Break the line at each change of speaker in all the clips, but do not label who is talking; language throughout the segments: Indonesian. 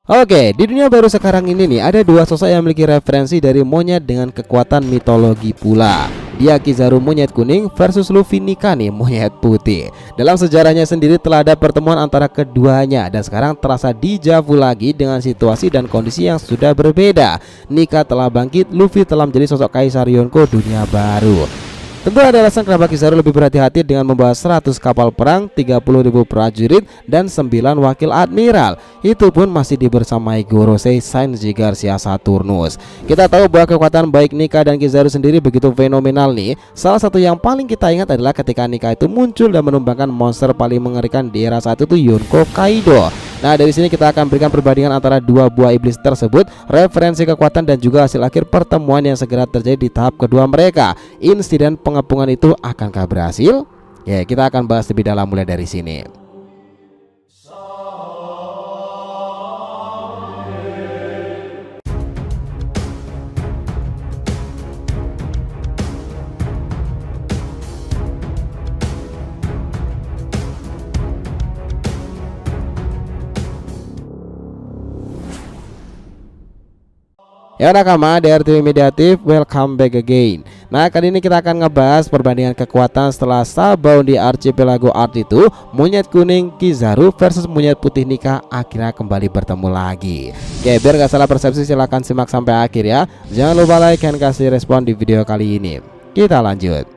Oke, di dunia baru sekarang ini nih ada dua sosok yang memiliki referensi dari monyet dengan kekuatan mitologi pula. Dia Kizaru monyet kuning versus Luffy Nika nih monyet putih. Dalam sejarahnya sendiri telah ada pertemuan antara keduanya dan sekarang terasa dejavu lagi dengan situasi dan kondisi yang sudah berbeda. Nika telah bangkit, Luffy telah menjadi sosok Kaisar Yonko dunia baru. Tentu ada alasan kenapa Kizaru lebih berhati-hati dengan membawa 100 kapal perang, 30.000 prajurit, dan 9 wakil admiral. Itu pun masih dibersamai Gorosei Sanji Garcia Saturnus. Kita tahu bahwa kekuatan baik Nika dan Kizaru sendiri begitu fenomenal nih. Salah satu yang paling kita ingat adalah ketika Nika itu muncul dan menumbangkan monster paling mengerikan di era saat itu, Yonko Kaido. Nah, dari sini kita akan berikan perbandingan antara dua buah iblis tersebut, referensi kekuatan dan juga hasil akhir pertemuan yang segera terjadi di tahap kedua mereka. Insiden pengepungan itu akankah berhasil? Ya, kita akan bahas lebih dalam mulai dari sini. Ya nakama, DRTV Mediatif, welcome back again. Nah, kali ini kita akan ngebahas perbandingan kekuatan setelah Sabaody Archipelago Art itu monyet kuning Kizaru versus monyet putih Nika akhirnya kembali bertemu lagi. Oke, biar gak salah persepsi silahkan simak sampai akhir ya. Jangan lupa like dan kasih respon di video kali ini. Kita lanjut.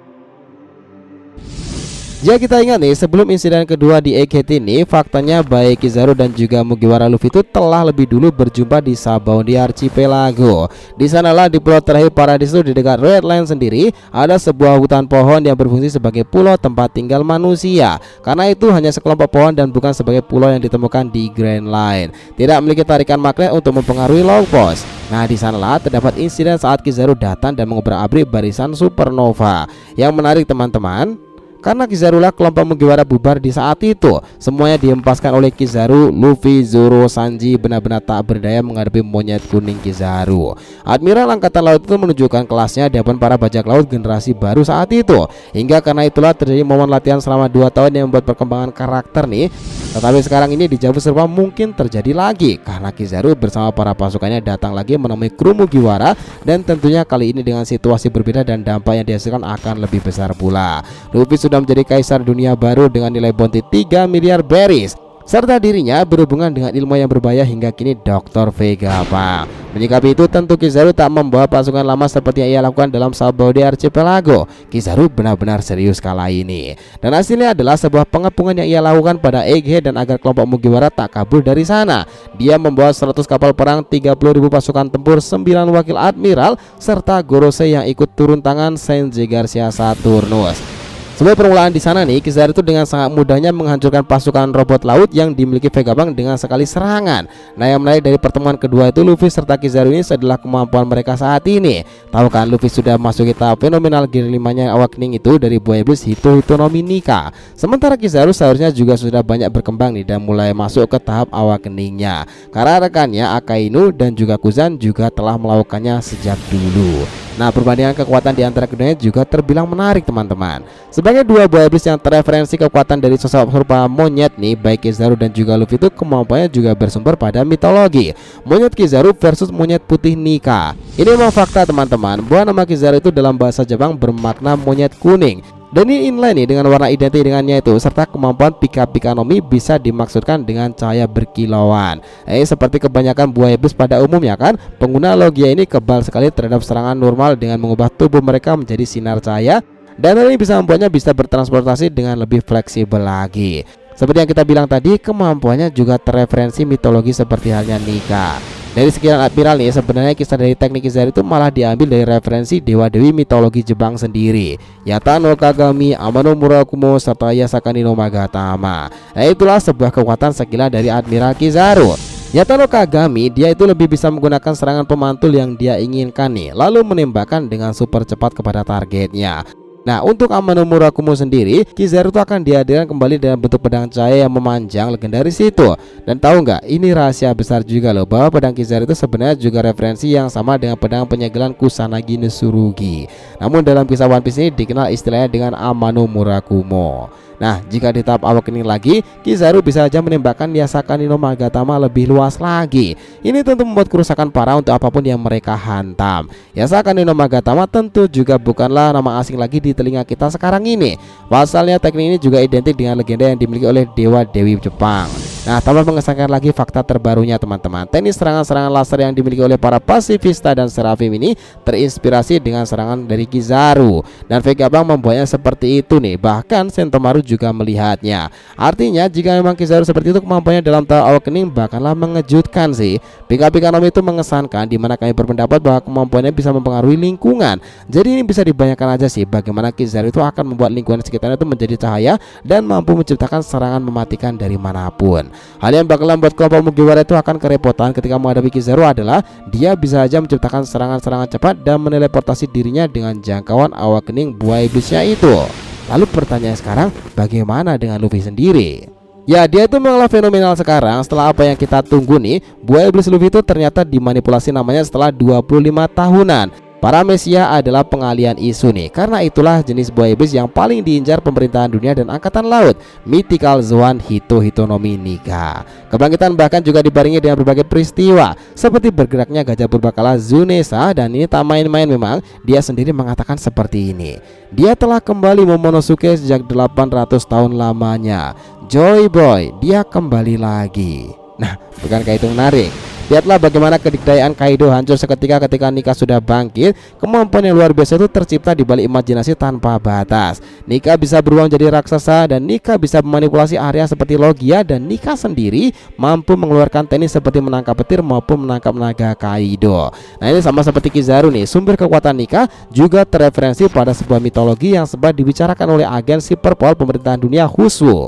Jika kita ingat nih, sebelum insiden kedua di Egghead ini, faktanya baik Kizaru dan juga Mugiwara Luffy itu telah lebih dulu berjumpa di Sabaody Archipelago. Di sanalah di pulau terakhir Paradis itu di dekat Red Line sendiri ada sebuah hutan pohon yang berfungsi sebagai pulau tempat tinggal manusia. Karena itu hanya sekelompok pohon dan bukan sebagai pulau yang ditemukan di Grand Line. Tidak memiliki tarikan magnet untuk mempengaruhi long post. Nah, di sanalah terdapat insiden saat Kizaru datang dan mengobrak-abrik barisan supernova. Yang menarik teman-teman, karena Kizaru lah kelompok Mugiwara bubar di saat itu. Semuanya diempaskan oleh Kizaru, Luffy, Zoro, Sanji benar-benar tak berdaya menghadapi monyet kuning Kizaru. Admiral Angkatan Laut itu menunjukkan kelasnya di hadapan para bajak laut generasi baru saat itu. Hingga karena itulah terjadi momen latihan selama 2 tahun yang membuat perkembangan karakter nih. Tetapi sekarang ini di Jabu Serba mungkin terjadi lagi karena Kizaru bersama para pasukannya datang lagi menemui kru Mugiwara, dan tentunya kali ini dengan situasi berbeda dan dampak yang dihasilkan akan lebih besar pula. Luffy sudah menjadi kaisar dunia baru dengan nilai bounty 3 miliar berries, serta dirinya berhubungan dengan ilmu yang berbahaya hingga kini Dr. Vegapunk. Menyikapi itu, tentu Kizaru tak membawa pasukan lama seperti yang ia lakukan dalam Sabaody Archipelago. Kizaru benar-benar serius kala ini, dan hasilnya adalah sebuah pengepungan yang ia lakukan pada Egghead, dan agar kelompok Mugiwara tak kabur dari sana, dia membawa 100 kapal perang, 30.000 pasukan tempur, 9 wakil admiral, serta Gorosei yang ikut turun tangan Sanji Garcia Saturnus. Sebagai permulaan di sana nih, Kizaru itu dengan sangat mudahnya menghancurkan pasukan robot laut yang dimiliki Vegapunk dengan sekali serangan. Nah, yang menarik dari pertemuan kedua itu, Luffy serta Kizaru ini adalah kemampuan mereka saat ini. Tahu kan, Luffy sudah masuk ke tahap fenomenal gear 5-nya awakening itu dari buah iblis Hito no Mi Nika. Sementara Kizaru seharusnya juga sudah banyak berkembang nih dan mulai masuk ke tahap awakeningnya, karena rekannya Akainu dan juga Kuzan juga telah melakukannya sejak dulu. Nah, perbandingan kekuatan di antara keduanya juga terbilang menarik teman-teman. Sebagai dua buah iblis yang terreferensi kekuatan dari sosok serupa monyet nih, baik Kizaru dan juga Luffy itu kemampuannya juga bersumber pada mitologi. Monyet Kizaru versus monyet putih Nika. Ini memang fakta teman-teman, bahwa nama Kizaru itu dalam bahasa Jepang bermakna monyet kuning. Dan ini inline nih dengan warna identik dengannya itu, serta kemampuan Pika-Pika no Mi bisa dimaksudkan dengan cahaya berkilauan. Seperti kebanyakan buah iblis pada umumnya kan, pengguna logia ini kebal sekali terhadap serangan normal dengan mengubah tubuh mereka menjadi sinar cahaya, dan hal ini bisa membuatnya bisa bertransportasi dengan lebih fleksibel lagi. Seperti yang kita bilang tadi, kemampuannya juga terreferensi mitologi seperti halnya Nika. Dari sekian admiral nih, sebenarnya kisah dari teknik Kizaru itu malah diambil dari referensi dewa-dewi mitologi Jepang sendiri, Yata no Kagami, Amano Murakumo, serta Yasakani no Magatama. Nah, itulah sebuah kekuatan sekilas dari Admiral Kizaru. Yata no Kagami, dia itu lebih bisa menggunakan serangan pemantul yang dia inginkan nih, lalu menembakkan dengan super cepat kepada targetnya. Nah, untuk Amano Murakumo sendiri, Kizaru itu akan dihadirkan kembali dalam bentuk pedang cahaya yang memanjang legendaris itu. Dan tahu nggak, ini rahasia besar juga loh, bahwa pedang Kizaru itu sebenarnya juga referensi yang sama dengan pedang penyegelan Kusanagi no Tsurugi. Namun dalam kisah One Piece ini dikenal istilahnya dengan Amano Murakumo. Nah, jika di tahap awakening lagi, Kizaru bisa saja menembakkan Yasakani no Magatama lebih luas lagi. Ini tentu membuat kerusakan parah untuk apapun yang mereka hantam. Yasakani no Magatama tentu juga bukanlah nama asing lagi di telinga kita sekarang ini. Pasalnya teknik ini juga identik dengan legenda yang dimiliki oleh dewa dewi Jepang. Nah, tambah mengesankan lagi fakta terbarunya teman-teman, teknik serangan-serangan laser yang dimiliki oleh para pasifista dan serafim ini terinspirasi dengan serangan dari Kizaru. Dan Vegapunk membuatnya seperti itu nih. Bahkan Sentomaru juga melihatnya. Artinya jika memang Kizaru seperti itu, kemampuannya dalam tahap awakening bakal mengejutkan sih. Pika-pika Nomi itu mengesankan, dimana kami berpendapat bahwa kemampuannya bisa mempengaruhi lingkungan. Jadi ini bisa dibayangkan aja sih bagaimana Kizaru itu akan membuat lingkungan sekitarnya itu menjadi cahaya dan mampu menciptakan serangan mematikan dari manapun. Hal yang bakal membuat kelompok Mugiwara itu akan kerepotan ketika menghadapi Kizaru adalah dia bisa saja menciptakan serangan-serangan cepat dan meneleportasi dirinya dengan jangkauan awakening buah iblisnya itu. Lalu pertanyaan sekarang, bagaimana dengan Luffy sendiri? Ya, dia itu mengalah fenomenal sekarang. Setelah apa yang kita tunggu nih, buah iblis Luffy itu ternyata dimanipulasi namanya setelah 25 tahunan. Para Mesia adalah pengalian isu nih. Karena itulah jenis buah iblis yang paling diincar pemerintahan dunia dan angkatan laut, Mythical Zoan Hitohitonomi Nika. Kebangkitan bahkan juga dibarengi dengan berbagai peristiwa, seperti bergeraknya gajah purbakala Zunesa. Dan ini tak main-main, memang dia sendiri mengatakan seperti ini. Dia telah kembali Momonosuke sejak 800 tahun lamanya. Joy Boy, dia kembali lagi. Nah, bukankah itu menarik? Lihatlah bagaimana kedikdayaan Kaido hancur seketika ketika Nika sudah bangkit. Kemampuan yang luar biasa itu tercipta di balik imajinasi tanpa batas. Nika bisa beruang jadi raksasa, dan Nika bisa memanipulasi area seperti Logia, dan Nika sendiri mampu mengeluarkan teknik seperti menangkap petir maupun menangkap naga Kaido. Nah, ini sama seperti Kizaru nih, sumber kekuatan Nika juga terreferensi pada sebuah mitologi yang sempat dibicarakan oleh agen Superpol pemerintahan dunia Huswu.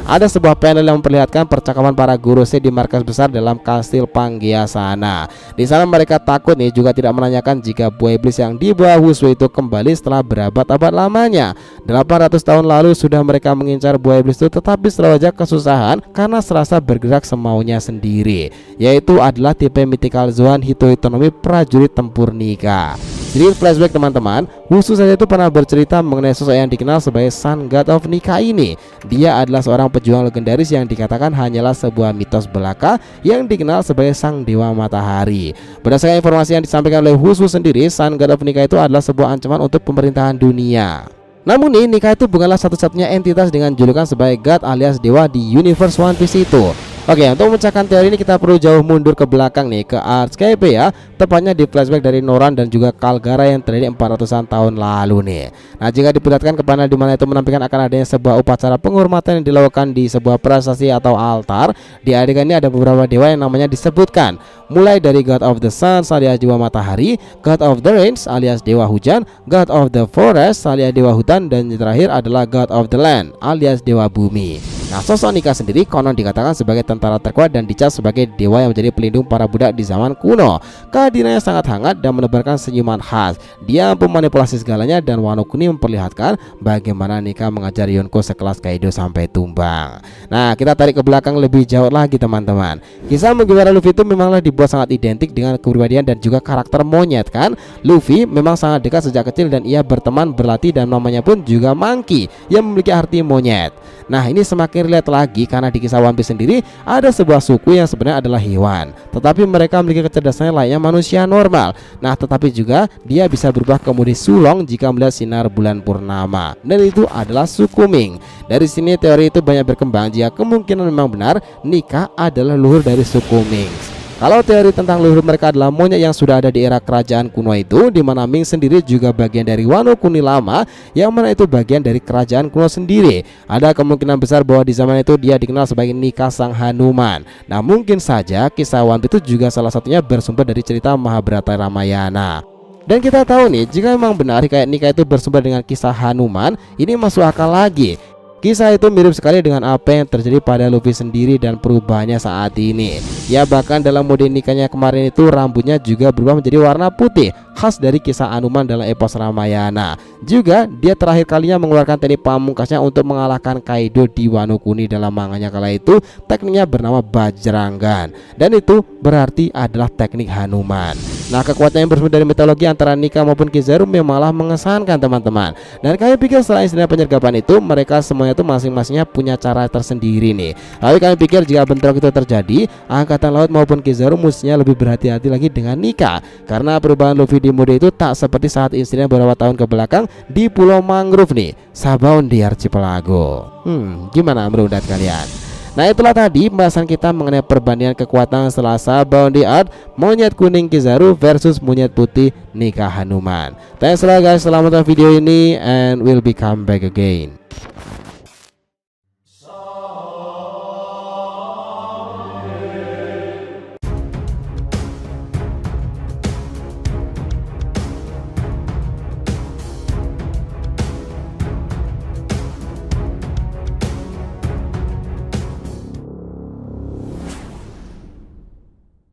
Ada sebuah panel yang memperlihatkan percakapan para Gorosei di markas besar dalam kastil Pangea sana. Di sana mereka takut nih, juga tidak menanyakan jika buah iblis yang dibawa Huswu itu kembali setelah berabad-abad lamanya. 800 tahun lalu sudah mereka mengincar buah iblis itu, tetapi selalu aja kesusahan karena serasa bergerak semaunya sendiri. Yaitu adalah tipe Mythical Zoan Hitohitonomi prajurit tempur Nika. Jadi flashback teman-teman, Huswu saja itu pernah bercerita mengenai sosok yang dikenal sebagai Sun God of Nika ini. Dia adalah seorang pejuang legendaris yang dikatakan hanyalah sebuah mitos belaka yang dikenal sebagai sang dewa matahari. Berdasarkan informasi yang disampaikan oleh Huswu sendiri, Sun God of Nika itu adalah sebuah ancaman untuk pemerintahan dunia. Namun nih, Nika itu bukanlah satu-satunya entitas dengan julukan sebagai God alias dewa di universe One Piece itu. Oke, untuk memecahkan teori ini kita perlu jauh mundur ke belakang nih, ke Artscape ya, tepatnya di flashback dari Noran dan juga Kalgara yang terjadi 400-an tahun lalu nih. Nah, jika diperlihatkan ke panel di mana itu menampilkan akan adanya sebuah upacara penghormatan yang dilakukan di sebuah prasasti atau altar. Di adegan ini ada beberapa dewa yang namanya disebutkan, mulai dari God of the Sun alias dewa matahari, God of the Rains alias dewa hujan, God of the Forest alias dewa hutan, dan terakhir adalah God of the Land alias dewa bumi. Nah, sosok Nika sendiri konon dikatakan sebagai tentara terkuat dan dicap sebagai dewa yang menjadi pelindung para budak di zaman kuno. Kehadirannya sangat hangat dan menebarkan senyuman khas. Dia mampu manipulasi segalanya, dan Wano Kuni memperlihatkan bagaimana Nika mengajar Yonko sekelas Kaido sampai tumbang. Nah, kita tarik ke belakang lebih jauh lagi teman-teman. Kisah Mugiwara Luffy itu memanglah dibuat sangat identik dengan kepribadian dan juga karakter monyet kan. Luffy memang sangat dekat sejak kecil dan ia berteman, berlatih, dan namanya pun juga Monkey yang memiliki arti monyet. Nah, ini semakin relate lagi karena di kisah One Piece sendiri ada sebuah suku yang sebenarnya adalah hewan, tetapi mereka memiliki kecerdasan layaknya manusia normal. Nah, tetapi juga dia bisa berubah kemudian sulong jika melihat sinar bulan purnama, dan itu adalah suku Ming. Dari sini teori itu banyak berkembang jika kemungkinan memang benar Nika adalah leluhur dari suku Ming. Kalau teori tentang leluhur mereka adalah monyet yang sudah ada di era kerajaan kuno itu, di mana Ming sendiri juga bagian dari Wano Kuni lama, yang mana itu bagian dari kerajaan kuno sendiri. Ada kemungkinan besar bahwa di zaman itu dia dikenal sebagai Nika Sang Hanuman. Nah, mungkin saja kisah One Piece itu juga salah satunya bersumber dari cerita Mahabharata Ramayana. Dan kita tahu nih, jika memang benar kayak Nika itu bersumber dengan kisah Hanuman, ini masuk akal lagi. Kisah itu mirip sekali dengan apa yang terjadi pada Luffy sendiri dan perubahannya saat ini. Ya, bahkan dalam mode nikahnya kemarin itu rambutnya juga berubah menjadi warna putih, khas dari kisah Hanuman dalam epos Ramayana. Juga dia terakhir kalinya mengeluarkan teknik pamungkasnya untuk mengalahkan Kaido di Wano Kuni dalam manganya kala itu. Tekniknya bernama Bajrangan, dan itu berarti adalah teknik Hanuman. Nah, kekuatan yang bersumber dari mitologi antara Nika maupun Kizaru memanglah mengesankan teman-teman. Dan kalian pikir setelah insiden penyergapan itu mereka semuanya itu masing-masingnya punya cara tersendiri nih. Lalu kalian pikir jika bentrok itu terjadi, angkatan laut maupun Kizaru mestinya lebih berhati-hati lagi dengan Nika, karena perubahan Luffy di mode itu tak seperti saat insiden beberapa tahun ke belakang di Pulau Mangrove nih, Sabaon di Archipelago. Gimana menurut kalian? Nah, itulah tadi pembahasan kita mengenai perbandingan kekuatan setelah Sabaon di Earth, monyet kuning Kizaru versus monyet putih Nika Hanuman. Thanks lah guys, selamat nonton video ini and we'll be come back again.